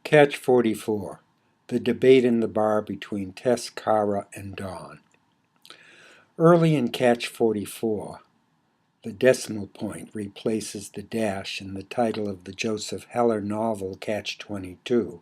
Catch.44, the debate in the bar between Tess, Cara, and Dawn. Early in Catch.44, the decimal point replaces the dash in the title of the Joseph Heller novel Catch.22,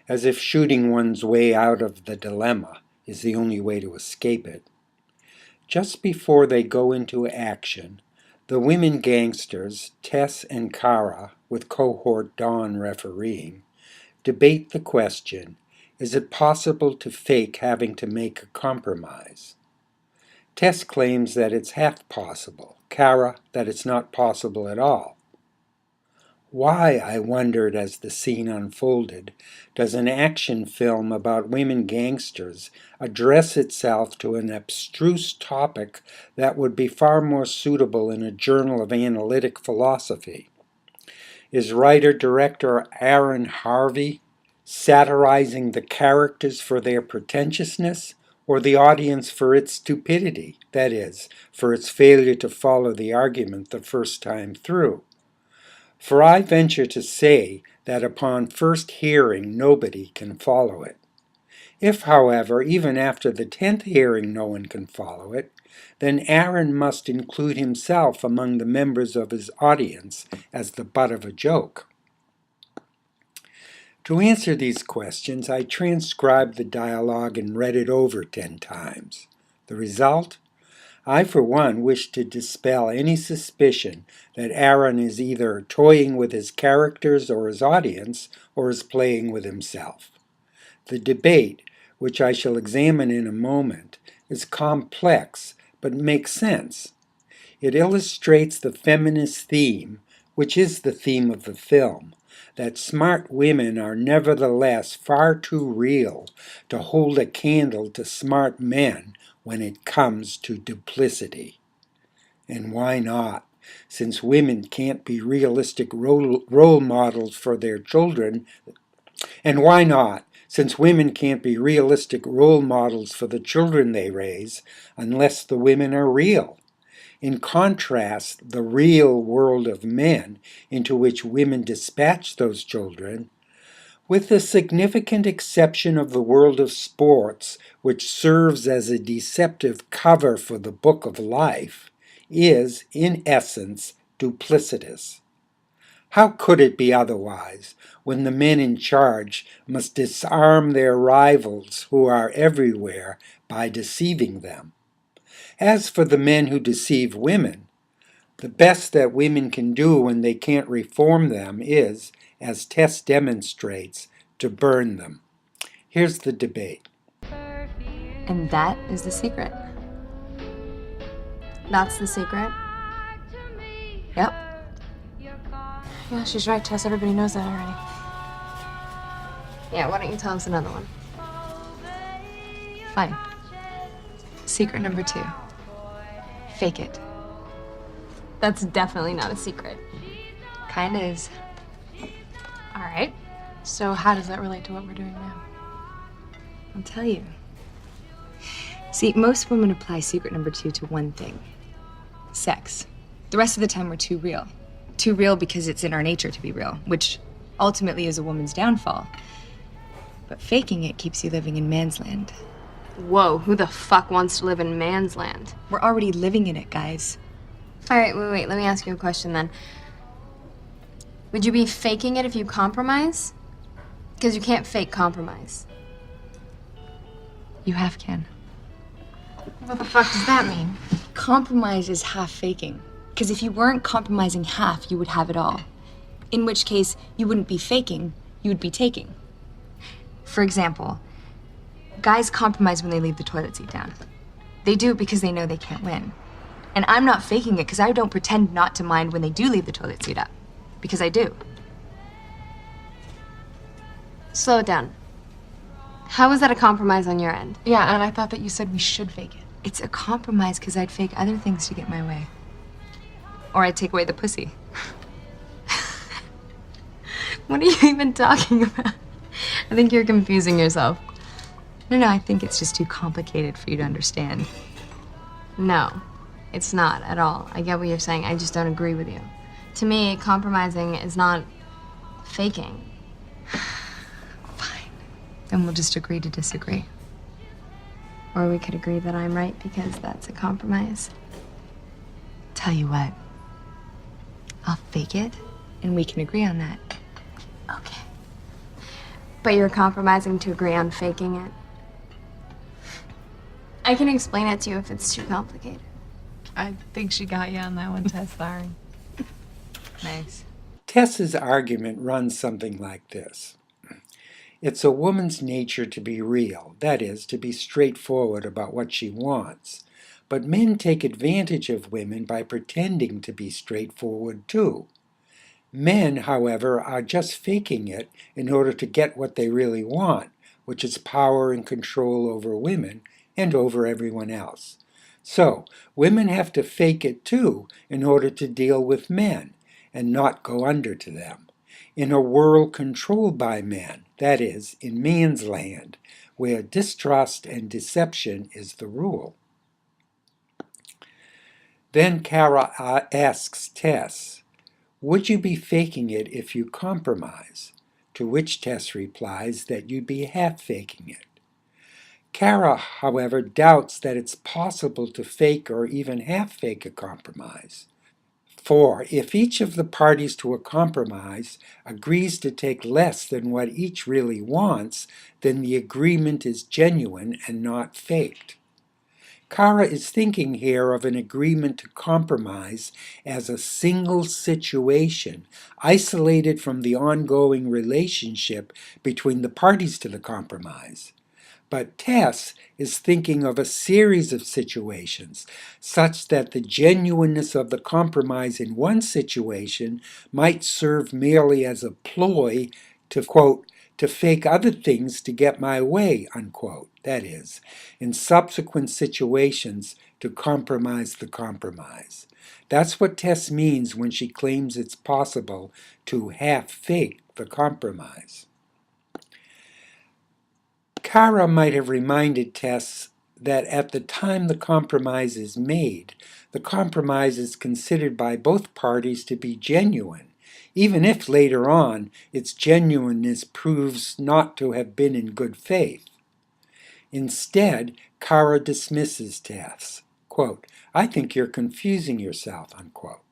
as if shooting one's way out of the dilemma is the only way to escape it. Just before they go into action, the women gangsters, Tess and Cara, with cohort Dawn refereeing, debate the question, is it possible to fake having to make a compromise? Tess claims that it's half possible, Cara that it's not possible at all. Why, I wondered as the scene unfolded, does an action film about women gangsters address itself to an abstruse topic that would be far more suitable in a journal of analytic philosophy? Is writer-director Aaron Harvey satirizing the characters for their pretentiousness, or the audience for its stupidity, that is, for its failure to follow the argument the first time through? For I venture to say that upon first hearing nobody can follow it. If, however, even after the 10th hearing no one can follow it, then Aaron must include himself among the members of his audience as the butt of a joke. To answer these questions, I transcribed the dialogue and read it over 10 times. The result? I, for one, wish to dispel any suspicion that Aaron is either toying with his characters or his audience, or is playing with himself. The debate, which I shall examine in a moment, is complex, but makes sense. It illustrates the feminist theme, which is the theme of the film, that smart women are nevertheless far too real to hold a candle to smart men when it comes to duplicity. And why not? Since women can't be realistic role models for their children, and why not? Since women can't be realistic role models for the children they raise unless the women are real. In contrast, the real world of men into which women dispatch those children, with the significant exception of the world of sports, which serves as a deceptive cover for the book of life, is, in essence, duplicitous. How could it be otherwise, when the men in charge must disarm their rivals who are everywhere by deceiving them? As for the men who deceive women, the best that women can do when they can't reform them is, as Tess demonstrates, to burn them. Here's the debate. And that is the secret. That's the secret? Yep. Yeah, she's right, Tess. Everybody knows that already. Yeah, why don't you tell us another one? Fine. Secret number 2. Fake it. That's definitely not a secret. Kinda is. All right. So how does that relate to what we're doing now? I'll tell you. See, most women apply secret number 2 to one thing. Sex. The rest of the time we're too real. Too real because it's in our nature to be real, which ultimately is a woman's downfall. But faking it keeps you living in man's land. Whoa, who the fuck wants to live in man's land? We're already living in it, guys. All right, wait, let me ask you a question then. Would you be faking it if you compromise? Because you can't fake compromise. You half can. What the fuck does that mean? Compromise is half faking. Because if you weren't compromising half, you would have it all. In which case, you wouldn't be faking, you would be taking. For example, guys compromise when they leave the toilet seat down. They do it because they know they can't win. And I'm not faking it because I don't pretend not to mind when they do leave the toilet seat up. Because I do. Slow it down. How is that a compromise on your end? Yeah, and I thought that you said we should fake it. It's a compromise because I'd fake other things to get my way. Or I'd take away the pussy. What are you even talking about? I think you're confusing yourself. No, I think it's just too complicated for you to understand. No, it's not at all. I get what you're saying. I just don't agree with you. To me, compromising is not faking. Then we'll just agree to disagree. Or we could agree that I'm right because that's a compromise. Tell you what, I'll fake it, and we can agree on that. Okay. But you're compromising to agree on faking it. I can explain it to you if it's too complicated. I think she got you on that one, Tess. Sorry. Nice. Tess's argument runs something like this. It's a woman's nature to be real, that is, to be straightforward about what she wants. But men take advantage of women by pretending to be straightforward too. Men, however, are just faking it in order to get what they really want, which is power and control over women and over everyone else. So, women have to fake it too in order to deal with men and not go under to them. In a world controlled by men, that is, in man's land, where distrust and deception is the rule. Then Kara asks Tess, "Would you be faking it if you compromise?" To which Tess replies that you'd be half faking it. Kara, however, doubts that it's possible to fake or even half fake a compromise. For if each of the parties to a compromise agrees to take less than what each really wants, then the agreement is genuine and not faked. Kara is thinking here of an agreement to compromise as a single situation, isolated from the ongoing relationship between the parties to the compromise. But Tess is thinking of a series of situations, such that the genuineness of the compromise in one situation might serve merely as a ploy to, quote, to fake other things to get my way, unquote. That is, in subsequent situations to compromise the compromise. That's what Tess means when she claims it's possible to half fake the compromise. Kara might have reminded Tess that at the time the compromise is made, the compromise is considered by both parties to be genuine, even if later on its genuineness proves not to have been in good faith. Instead, Kara dismisses Tess. Quote, "I think you're confusing yourself," unquote.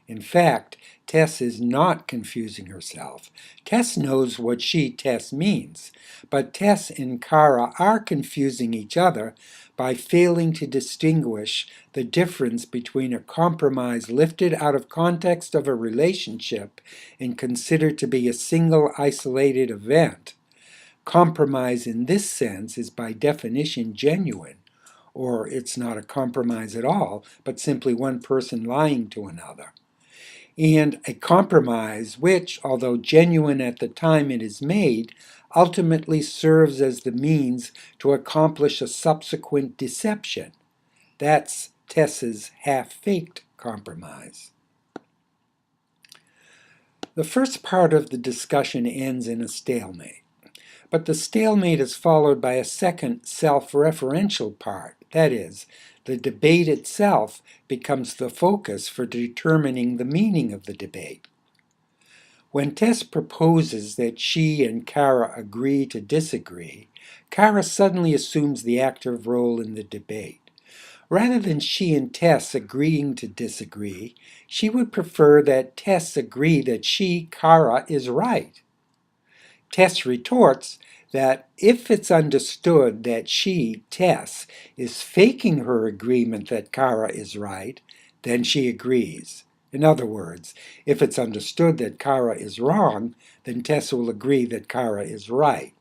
In fact, Tess is not confusing herself. Tess knows what Tess means, but Tess and Kara are confusing each other by failing to distinguish the difference between a compromise lifted out of context of a relationship and considered to be a single isolated event. Compromise in this sense is by definition genuine, or it's not a compromise at all, but simply one person lying to another. And a compromise which, although genuine at the time it is made, ultimately serves as the means to accomplish a subsequent deception. That's Tess's half-faked compromise. The first part of the discussion ends in a stalemate, but the stalemate is followed by a second self-referential part, that is, the debate itself becomes the focus for determining the meaning of the debate. When Tess proposes that she and Kara agree to disagree, Kara suddenly assumes the active role in the debate. Rather than she and Tess agreeing to disagree, she would prefer that Tess agree that she, Kara, is right. Tess retorts that if it's understood that she, Tess, is faking her agreement that Kara is right, then she agrees. In other words, if it's understood that Kara is wrong, then Tess will agree that Kara is right.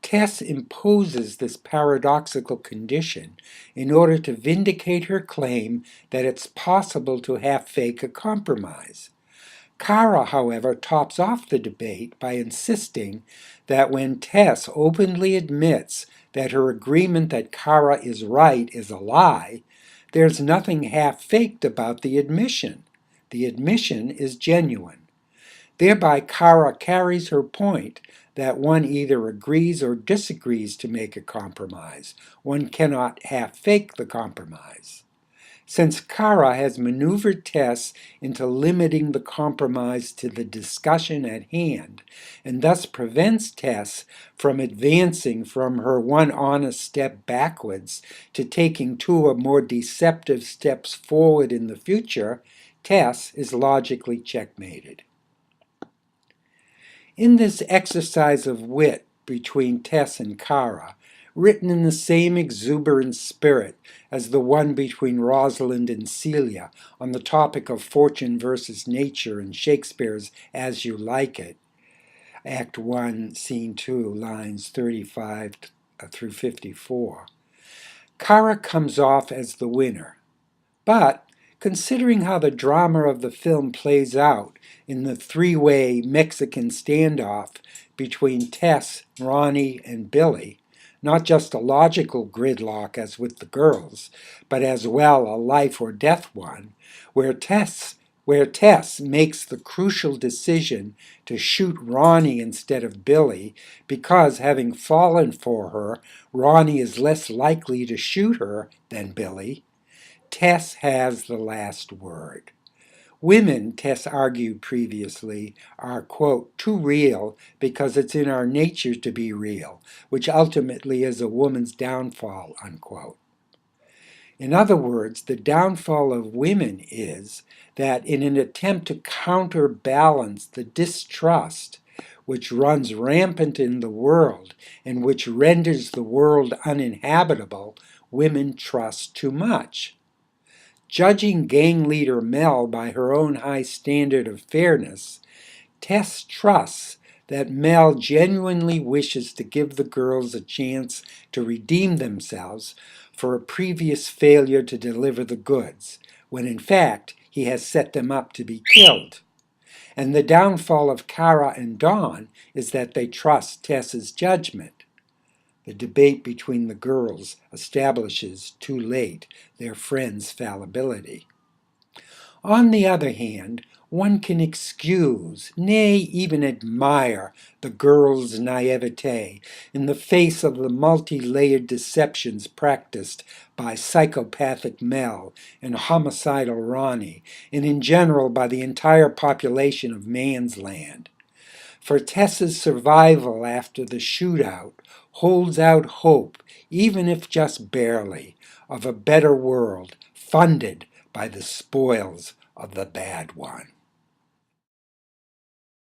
Tess imposes this paradoxical condition in order to vindicate her claim that it's possible to half-fake a compromise. Kara, however, tops off the debate by insisting that when Tess openly admits that her agreement that Kara is right is a lie, there's nothing half-faked about the admission. The admission is genuine. Thereby, Kara carries her point that one either agrees or disagrees to make a compromise. One cannot half-fake the compromise. Since Kara has maneuvered Tess into limiting the compromise to the discussion at hand, and thus prevents Tess from advancing from her one honest step backwards to taking two or more deceptive steps forward in the future, Tess is logically checkmated. In this exercise of wit between Tess and Kara, written in the same exuberant spirit as the one between Rosalind and Celia on the topic of fortune versus nature in Shakespeare's As You Like It, Act 1, Scene 2, lines 35 through 54, Kara comes off as the winner. But, considering how the drama of the film plays out in the three-way Mexican standoff between Tess, Ronnie, and Billy, not just a logical gridlock as with the girls, but as well a life or death one, where Tess makes the crucial decision to shoot Ronnie instead of Billy because, having fallen for her, Ronnie is less likely to shoot her than Billy, Tess has the last word. Women, Tess argued previously, are, quote, too real because it's in our nature to be real, which ultimately is a woman's downfall, unquote. In other words, the downfall of women is that in an attempt to counterbalance the distrust which runs rampant in the world and which renders the world uninhabitable, women trust too much. Judging gang leader Mel by her own high standard of fairness, Tess trusts that Mel genuinely wishes to give the girls a chance to redeem themselves for a previous failure to deliver the goods, when in fact he has set them up to be killed. And the downfall of Kara and Dawn is that they trust Tess's judgment. The debate between the girls establishes too late their friend's fallibility. On the other hand, one can excuse, nay, even admire, the girl's naivete in the face of the multi-layered deceptions practiced by psychopathic Mel and homicidal Ronnie, and in general by the entire population of Man's Land. For Tessa's survival after the shootout holds out hope, even if just barely, of a better world funded by the spoils of the bad one.